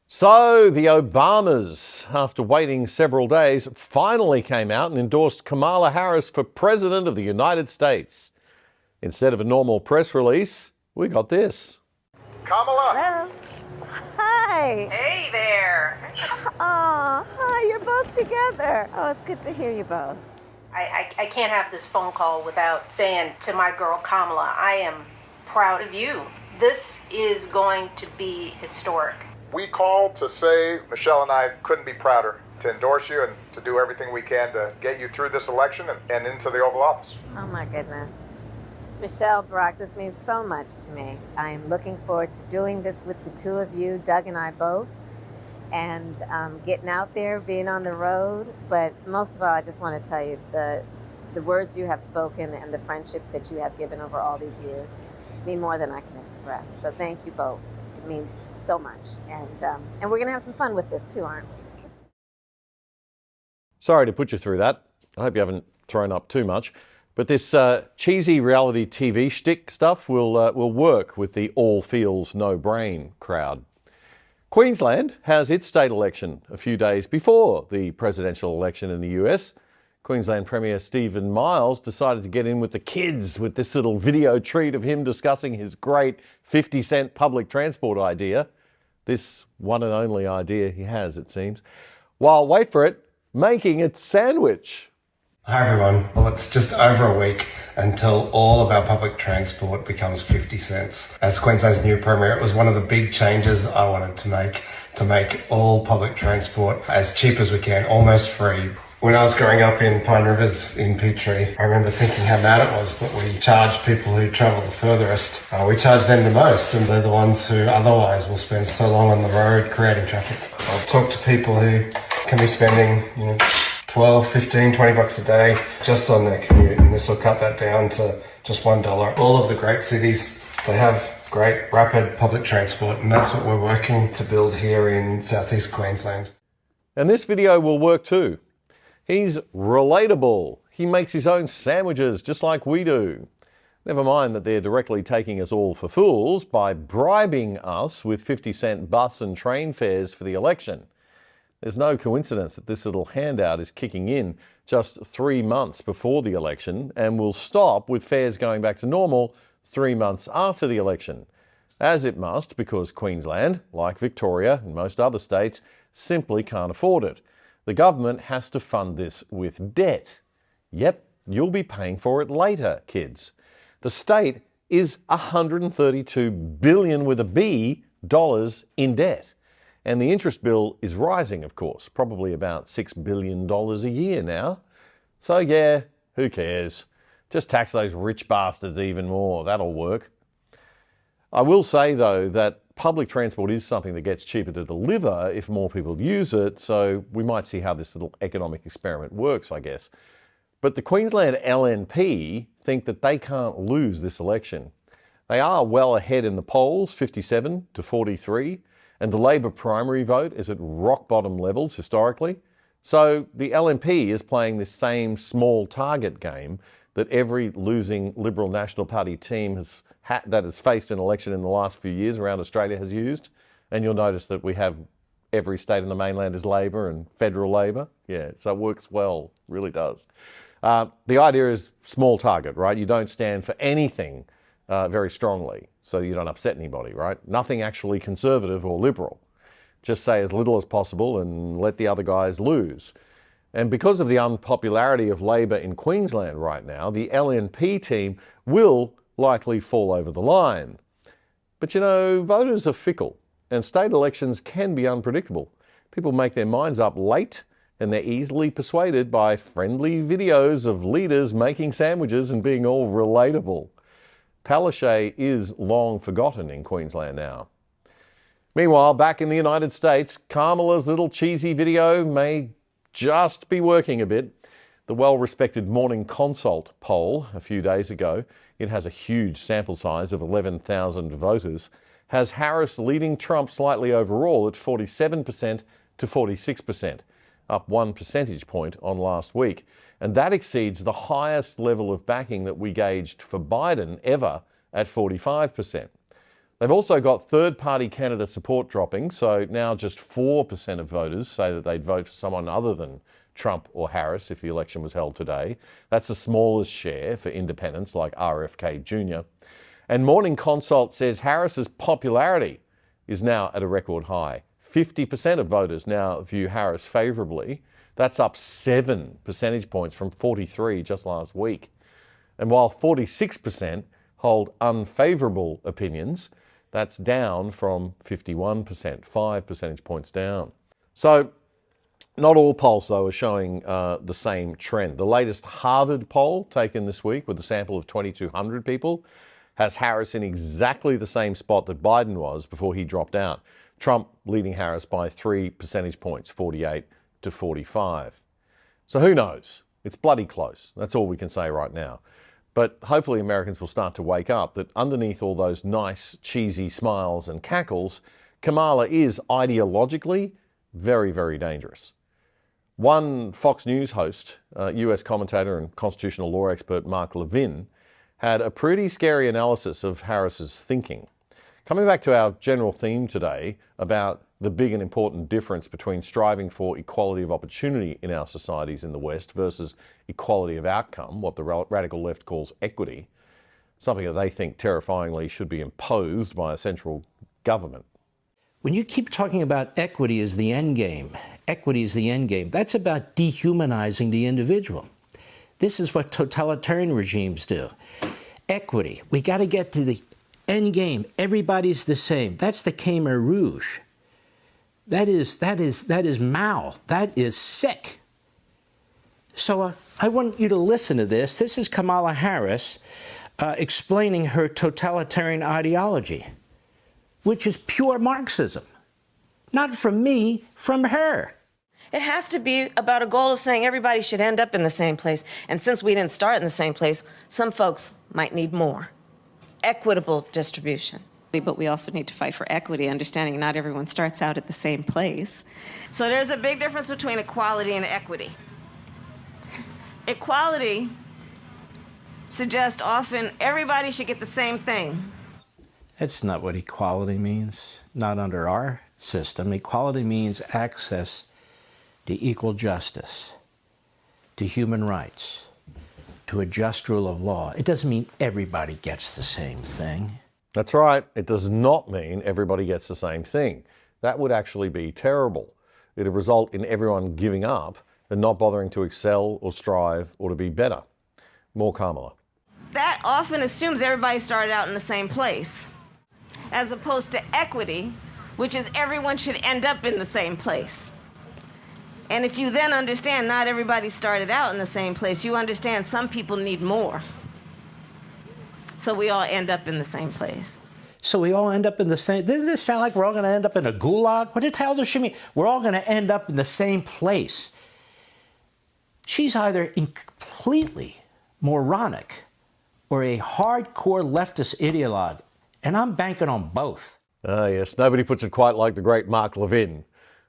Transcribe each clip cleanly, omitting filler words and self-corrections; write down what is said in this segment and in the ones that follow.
So the Obamas, after waiting several days, finally came out and endorsed Kamala Harris for President of the United States. Instead of a normal press release, we got this. Kamala! Hello. Hi. Hey there. Oh, hi, you're both together. Oh, it's good to hear you both. I can't have this phone call without saying to my girl Kamala, I am proud of you. This is going to be historic. We called to say Michelle and I couldn't be prouder to endorse you and to do everything we can to get you through this election and into the Oval Office. Oh, my goodness. Michelle, Brock, this means so much to me. I am looking forward to doing this with the two of you, Doug and I both, and getting out there, being on the road. But most of all, I just want to tell you the words you have spoken and the friendship that you have given over all these years mean more than I can express. So thank you both. It means so much. And we're going to have some fun with this too, aren't we? Sorry to put you through that. I hope you haven't thrown up too much. But this cheesy reality TV shtick stuff will work with the all feels no brain crowd. Queensland has its state election a few days before the presidential election in the US. Queensland Premier Stephen Miles decided to get in with the kids with this little video treat of him discussing his great 50-cent public transport idea. This one and only idea he has, it seems. While, wait for it, making a sandwich. Hi everyone. Well, it's just over a week until all of our public transport becomes 50 cents. As Queensland's new Premier, it was one of the big changes I wanted to make all public transport as cheap as we can, almost free. When I was growing up in Pine Rivers in Petrie, I remember thinking how mad it was that we charged people who travel the furthest. We charge them the most, and they're the ones who otherwise will spend so long on the road creating traffic. I've talked to people who can be spending, 12, 15, 20 bucks a day just on their commute, and this will cut that down to just $1. All of the great cities, they have great rapid public transport, and that's what we're working to build here in southeast Queensland. And this video will work too. He's relatable. He makes his own sandwiches just like we do. Never mind that they're directly taking us all for fools by bribing us with 50-cent bus and train fares for the election. There's no coincidence that this little handout is kicking in just 3 months before the election and will stop with fares going back to normal 3 months after the election. As it must, because Queensland, like Victoria and most other states, simply can't afford it. The government has to fund this with debt. Yep, you'll be paying for it later, kids. The state is $132 billion with a B dollars in debt. And the interest bill is rising, of course, probably about $6 billion a year now. So yeah, who cares? Just tax those rich bastards even more. That'll work. I will say, though, that public transport is something that gets cheaper to deliver if more people use it, so we might see how this little economic experiment works, I guess. But the Queensland LNP think that they can't lose this election. They are well ahead in the polls, 57 to 43, and the Labor primary vote is at rock bottom levels historically. So the LNP is playing this same small target game that every losing Liberal National Party team that has faced an election in the last few years around Australia has used. And you'll notice that we have every state in the mainland is Labor and federal Labor. Yeah, so it works well, really does. The idea is small target, right? You don't stand for anything very strongly, so you don't upset anybody, right? Nothing actually conservative or liberal. Just say as little as possible and let the other guys lose. And because of the unpopularity of Labor in Queensland right now, the LNP team will likely fall over the line. But voters are fickle, and state elections can be unpredictable. People make their minds up late, and they're easily persuaded by friendly videos of leaders making sandwiches and being all relatable. Palaszczuk is long forgotten in Queensland now. Meanwhile, back in the United States, Kamala's little cheesy video may just be working a bit. The well-respected Morning Consult poll a few days ago, it has a huge sample size of 11,000 voters, has Harris leading Trump slightly overall at 47% to 46%, up 1 percentage point on last week. And that exceeds the highest level of backing that we gauged for Biden ever at 45%. They've also got third-party candidate support dropping, so now just 4% of voters say that they'd vote for someone other than Trump or Harris if the election was held today. That's the smallest share for independents like RFK Jr. And Morning Consult says Harris's popularity is now at a record high. 50% of voters now view Harris favourably. That's up 7 percentage points from 43 just last week. And while 46% hold unfavourable opinions, that's down from 51%, 5 percentage points down. So not all polls, though, are showing the same trend. The latest Harvard poll, taken this week with a sample of 2,200 people, has Harris in exactly the same spot that Biden was before he dropped out. Trump leading Harris by 3 percentage points, 48 to 45. So who knows? It's bloody close. That's all we can say right now. But hopefully Americans will start to wake up that underneath all those nice, cheesy smiles and cackles, Kamala is ideologically very, very dangerous. One Fox News host, US commentator and constitutional law expert Mark Levin, had a pretty scary analysis of Harris's thinking. Coming back to our general theme today about the big and important difference between striving for equality of opportunity in our societies in the West versus equality of outcome, what the radical left calls equity, something that they think terrifyingly should be imposed by a central government. When you keep talking about equity as the end game, equity is the end game, that's about dehumanizing the individual. This is what totalitarian regimes do. Equity, we got to get to the end game. Everybody's the same. That's the Khmer Rouge. That is Mao. That is sick. So I want you to listen to this. This is Kamala Harris explaining her totalitarian ideology, which is pure Marxism. Not from me, from her. It has to be about a goal of saying everybody should end up in the same place. And since we didn't start in the same place, some folks might need more. Equitable distribution. But we also need to fight for equity, understanding not everyone starts out at the same place. So there's a big difference between equality and equity. Equality suggests often everybody should get the same thing. That's not what equality means, not under our system. Equality means access to equal justice, to human rights, to a just rule of law. It doesn't mean everybody gets the same thing. That's right. It does not mean everybody gets the same thing. That would actually be terrible. It would result in everyone giving up and not bothering to excel or strive or to be better. More Kamala. That often assumes everybody started out in the same place, as opposed to equity, which is everyone should end up in the same place. And if you then understand not everybody started out in the same place, you understand some people need more. So we all end up in the same place. So we all end up in the same... Doesn't this sound like we're all going to end up in a gulag? What the hell does she mean? We're all going to end up in the same place. She's either completely moronic or a hardcore leftist ideologue, and I'm banking on both. Ah, yes. Nobody puts it quite like the great Mark Levin.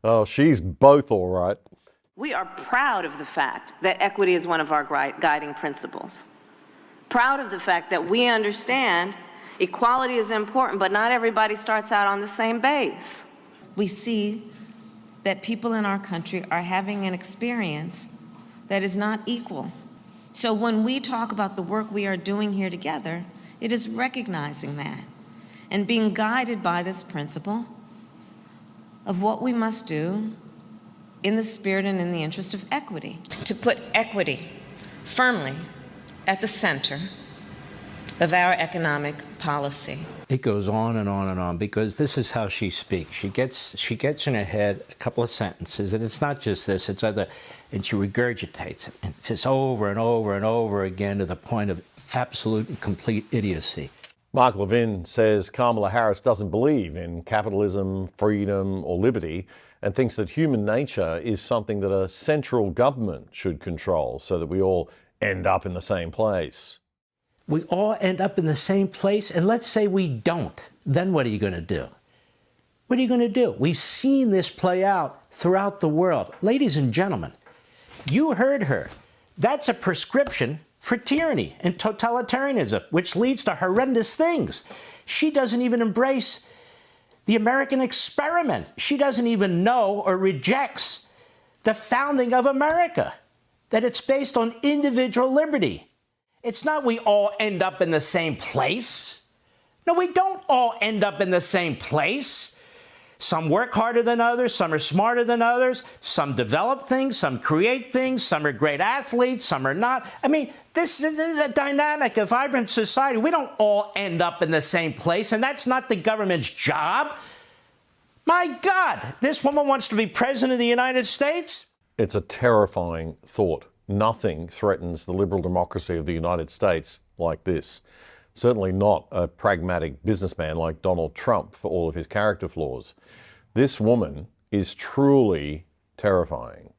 Oh, she's both all right. We are proud of the fact that equity is one of our guiding principles. Proud of the fact that we understand equality is important, but not everybody starts out on the same base. We see that people in our country are having an experience that is not equal. So when we talk about the work we are doing here together, it is recognizing that and being guided by this principle of what we must do in the spirit and in the interest of equity. To put equity firmly at the center of our economic policy. It goes on and on and on, because this is how she speaks. She gets in her head a couple of sentences, and it's not just this, it's other, and she regurgitates it. And it's just over and over and over again to the point of absolute and complete idiocy. Mark Levin says Kamala Harris doesn't believe in capitalism, freedom, or liberty, and thinks that human nature is something that a central government should control so that we all end up in the same place. We all end up in the same place, and let's say we don't. Then what are you going to do? What are you going to do? We've seen this play out throughout the world. Ladies and gentlemen, you heard her. That's a prescription for tyranny and totalitarianism, which leads to horrendous things. She doesn't even embrace the American experiment. She doesn't even know or rejects the founding of America, that it's based on individual liberty. It's not we all end up in the same place. No, we don't all end up in the same place. Some work harder than others, some are smarter than others, some develop things, some create things, some are great athletes, some are not. I mean, this is a dynamic, a vibrant society. We don't all end up in the same place, and that's not the government's job. My God, this woman wants to be president of the United States? It's a terrifying thought. Nothing threatens the liberal democracy of the United States like this. Certainly not a pragmatic businessman like Donald Trump, for all of his character flaws. This woman is truly terrifying.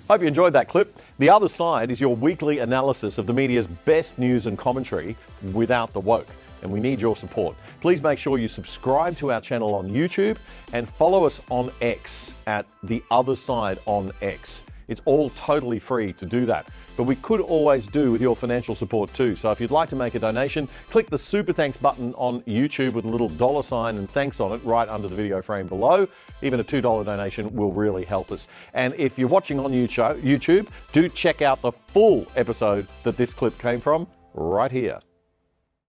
Hope you enjoyed that clip. The Other Side is your weekly analysis of the media's best news and commentary without the woke, and we need your support. Please make sure you subscribe to our channel on YouTube and follow us on X at The Other Side on X. It's all totally free to do that. But we could always do with your financial support too. So if you'd like to make a donation, click the Super Thanks button on YouTube with a little $ and thanks on it right under the video frame below. Even a $2 donation will really help us. And if you're watching on YouTube, do check out the full episode that this clip came from right here.